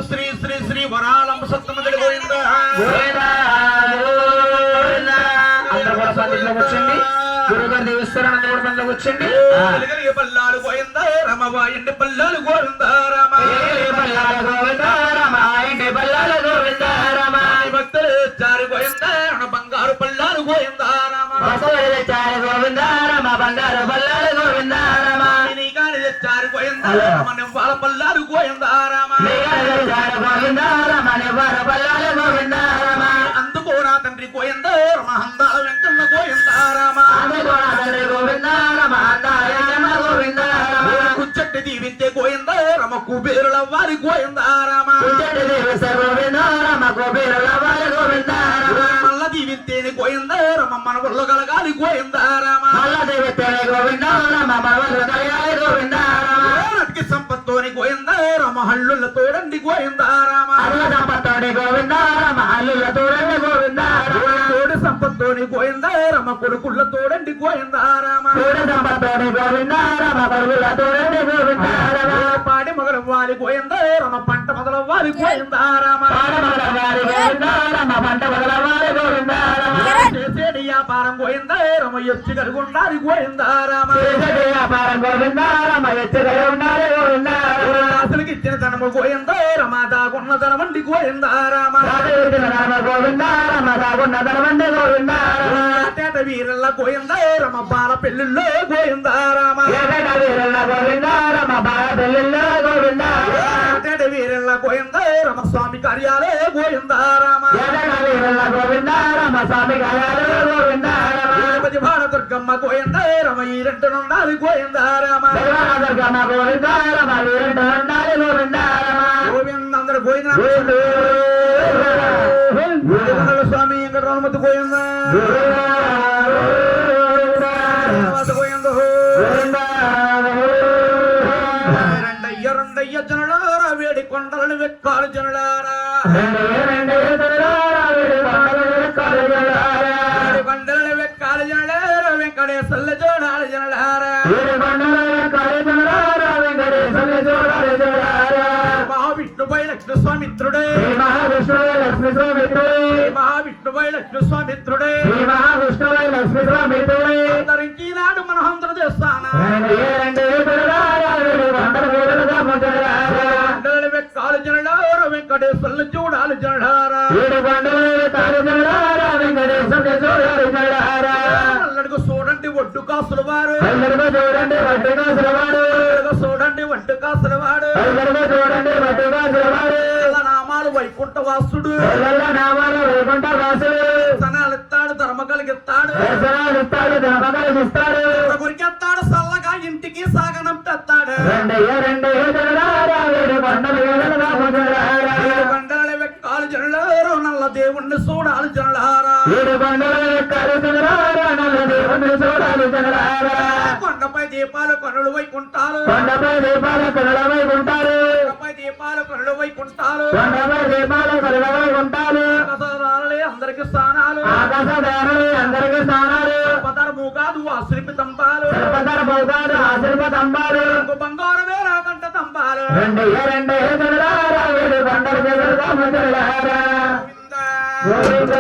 శ్రీ శ్రీ శ్రీ వరాలంబ సత్తమదడి గోవింద వచ్చండి గురుగారు దేవస్థానం అందరూ కూడా వచ్చండి పల్లాలు గోవింద రమవాయండి పల్లాలు గోవింద రామ గోవింద రామాయండి పల్లాలు గోవింద రామ భక్తులు చారు గోవింద బంగారు పల్లాలు గోవింద రామ చారు గోవింద రామ బంగారు పల్లాలు గోవింద రామ చారు గోవింద రామ నివ్వాల పల్లాలు గోవింద రామ గోవింద రామ నివ్వాల పల్లాలు గోవింద రామ అందుకోరా తండ్రి గోవింద రమ హందాల వెంకన్న గోవింద రామ అందుకోరా తండ్రి గోవింద రమ హందాల వెంకన్న గోవింద రామ కుచ్చట్టి దీవించే గోవింద రమ కుబేరుల వారి గోవింద రామ కుచ్చట్టి దీవించే గోవింద రమ కుబేరుల వారి గోవింద రామ మల్ల దీవించేని గోవింద రమ మన ఒళ్ళు కలగాలి గోవింద రామ మల్ల దీవించేని గోవింద రమ మన ఒళ్ళు కలగాలి గోవింద రామ నటికి సంపత్తోని గోవింద రమ హల్లుల తోడండి గోవింద రామ హల్లుల సంపత్తోని గోవింద రమ హల్లుల తోడండి గోవింద రామ తోడు సంపత్తోని గోవింద రమ కొడుకుళ్ళ తోడండి గోవింద రామ తోడు సంపత్తోని గోవింద రమ కొడుకుళ్ళ తోడండి గోవింద రామ పాడి మొగలవ్వాలి గోవింద రమ పంట మొదలవ్వాలి గోవింద రామ పాడి మొదలవ్వాలి గోవింద రమ పంట మొదలవ్వాలి గోవింద రామ చేసేటి వ్యాపారం గోవింద రమ ఎచ్చి కలుగుండాలి గోవింద రామ చేసేటి వ్యాపారం గోవింద రమ ఎచ్చి కలుగుండాలి గోవింద అసలుకి ఇచ్చిన ధనము గోవింద రమ దాగున్న ధనమండి గోవింద రామ గోవింద రమ దాగున్న ధనమండి గోవింద తేట వీరల్ల గోవింద రమ బాల పెళ్ళిళ్ళో గోవింద రామ వీరల్ల గోవింద రమ బాల పెళ్ళిళ్ళో గోవింద తేట వీరల్ల గోవింద రమ స్వామి కార్యాలే గోవింద రామ వీరల్ల గోవింద రమ స్వామి కార్యాలే గోవింద గణపతి బాల దుర్గమ్మ గోవింద రమ ఈ రెండునుండాలి గోవింద రామ దుర్గమ్మ గోవింద రమ ఈ రెండునుండాలి గోవింద రామ గోవింద అందరూ గోవింద స్వామి వెంకటరమణ గోవింద రెండయ్య జనులారా వేడి కొండలను వెక్కాలు జనులారా కొండలను వెక్కాలు జనులారా వెంకటేశ్వర జోడాలు జనులారా మహావిష్ణుపై లక్ష్మి స్వామిత్రుడే మహావిష్ణువై లక్ష్మి స్వామిత్రుడే మహావిష్ణుపై లక్ష్మి స్వామిత్రుడే మహావిష్ణువై లక్ష్మి స్వామిత్రుడే అందరికి నాడు మనం అందరూ చేస్తానా వెక్కాలు జనులారా వెంకటేశ్వర జోడాలు జనులారా అల్లడుగు చూడండి ఒడ్డు కాసుల వారు చూడండి వడ్డు కాసుల వాడు చూడండి ఒడ్డు కాసుల వాడు చూడండి వడ్డు కాసుల వాడు నామాలు వైకుంఠ వాసుడు నామాలు వైకుంఠ వాసుడు సనాలు ఇస్తాడు ధర్మ కలిగిస్తాడు ఇస్తాడు ధర్మ కలిగిస్తాడు గురికెత్తాడు సల్లగా ఇంటికి సాగనంపెత్తాడు కొండల వెక్కాలు జనులారు నల్ల దేవుణ్ణి చూడాలి జనలారా ఏడు కొండల ఎక్కారు జనలారా నల్ల దేవుణ్ణి చూడాలి జనలారా కొండపై దీపాలు కొనులు వైకుంటారు కొండపై దీపాలు కొనలవై ఉంటారు కొండపై దీపాలు కొనులు వైకుంటారు కొండపై దీపాలు కొనలవై ఉంటారు ఆకాశదారులే అందరికి స్థానాలు ఆకాశదారులు అందరికీ స్నానాలు పదర్ము కాదు అశ్రిపి తంపాలు సర్పదర భోగాలు ఆశీర్వ తంబాలు బంగారమే రాకంట తంపాలు రెండు జనలారా ఏడు కొండల జనలారా జనలారా గోవింద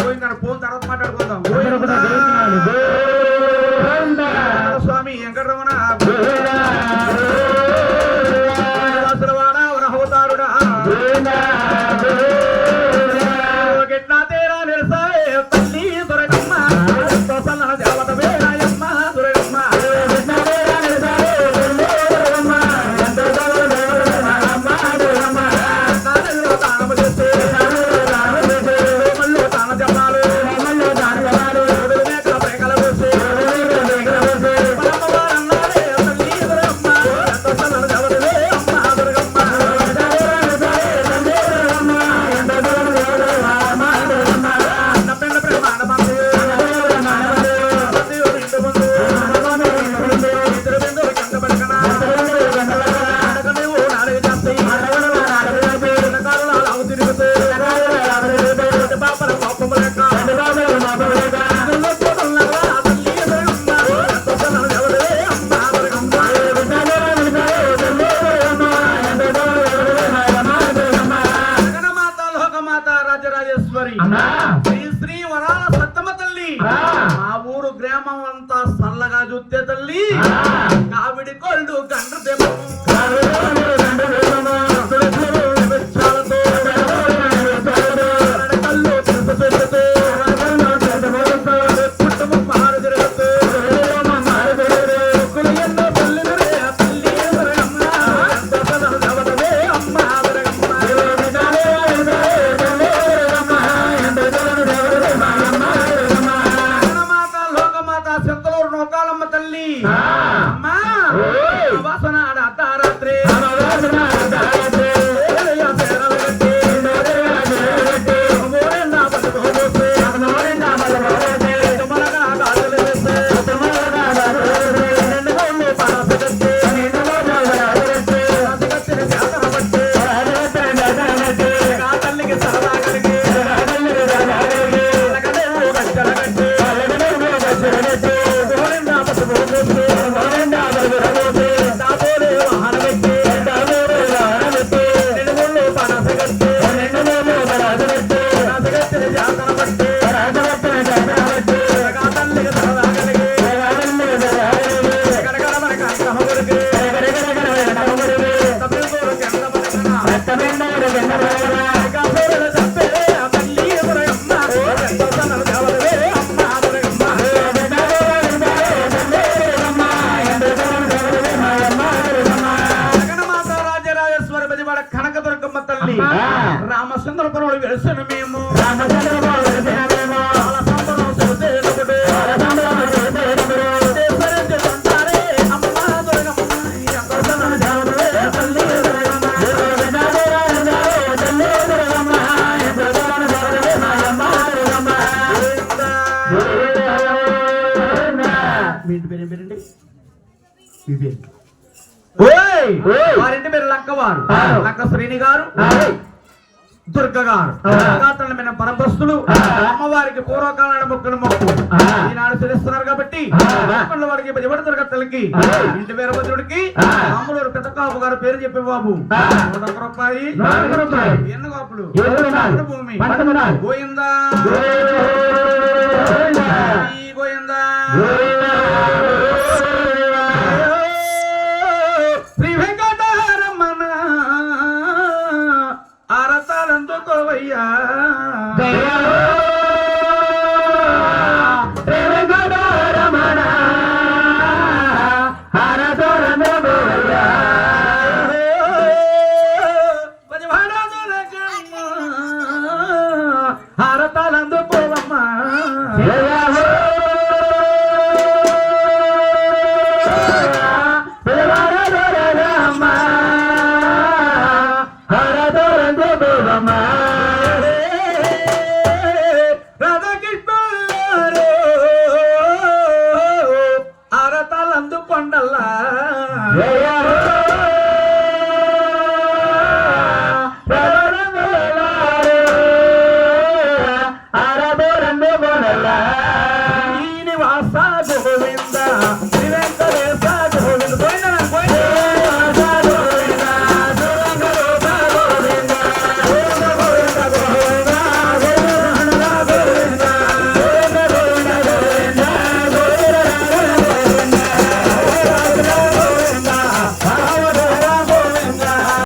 పోయిందని ఫోన్ తర్వాత మాట్లాడుకుందాం గోవింద స్వామి వెంకటరమణ గోవింద వాడ అవతారుడా గిట్లా తేరా నిరసాయే తల్లి దొరకమ్మ సన్న దేవత వేరాయమ్మ దొరకమ్మ తానము చేస్తే మళ్ళీ తాన జపాలు మేకల ప్రేకల వేస్తే పరమవారన్నాడే తల్లి దొరకమ్మ సన్న దేవత వే అమ్మ దొరకమ్మ నప్పెండ ప్రేమాన బంధు ఇంటి ముందు ఇద్దరు బిందులు కంట పడకన నీవు నాలుగు చేస్తాయి కాళ్ళు అవు తిరుగుతూ పాపల పాపము లెక్క జగన్మాత లోకమాత రాజరాజేశ్వరి శ్రీ శ్రీ వరాల సత్తమ్మ తల్లి మా ఊరు గ్రామం అంతా సల్లగా చూస్తే తల్లి కావిడి కొల్లు గండ్రు దెబ్బము కళ్ళు తెలుసు తెలుసు కుటుంబం మారు తిరుగుతూ ఎన్నో తల్లి తల్లి దొరకమ్మ దేవతవే అమ్మ దొరకమ్మ జగన్మాత లోకమాత శంతలూరు నోకాలమ్మ తల్లి అమ్మా వాసన అర్ధరాత్రి తల్లికి సరదా కలిగి జగన్మాత రాజరాజేశ్వరి బదివాడ కనకదుర్గమ్మ తల్లి రామచంద్రపురంలో వెలిసిన మేము చాలా సంబరం చూసేటప్పుడు చేసేటంటారే అమ్మ దొరకమ్మ ఎంత సన్న దేవతవే తల్లి మీ ఇంటి పేరు ఏం పేరండి మీ పేరు వారింటి పేరు లంకవారు లంక శ్రేణి గారు దుర్గ గారు దుర్గాతలమైన పరమభస్తులు అమ్మవారికి పూర్వకాల మొక్కలు మొక్కు ఈనాడు తెలుస్తున్నారు కాబట్టి వారికి బదివడ దుర్గ తల్లికి ఇంటి వీరభద్రుడికి అమ్మలూరు పెద్దకాపు గారు పేరు చెప్పే బాబు 100 రూపాయి ఎన్న కాపులు భూమి గోయిందా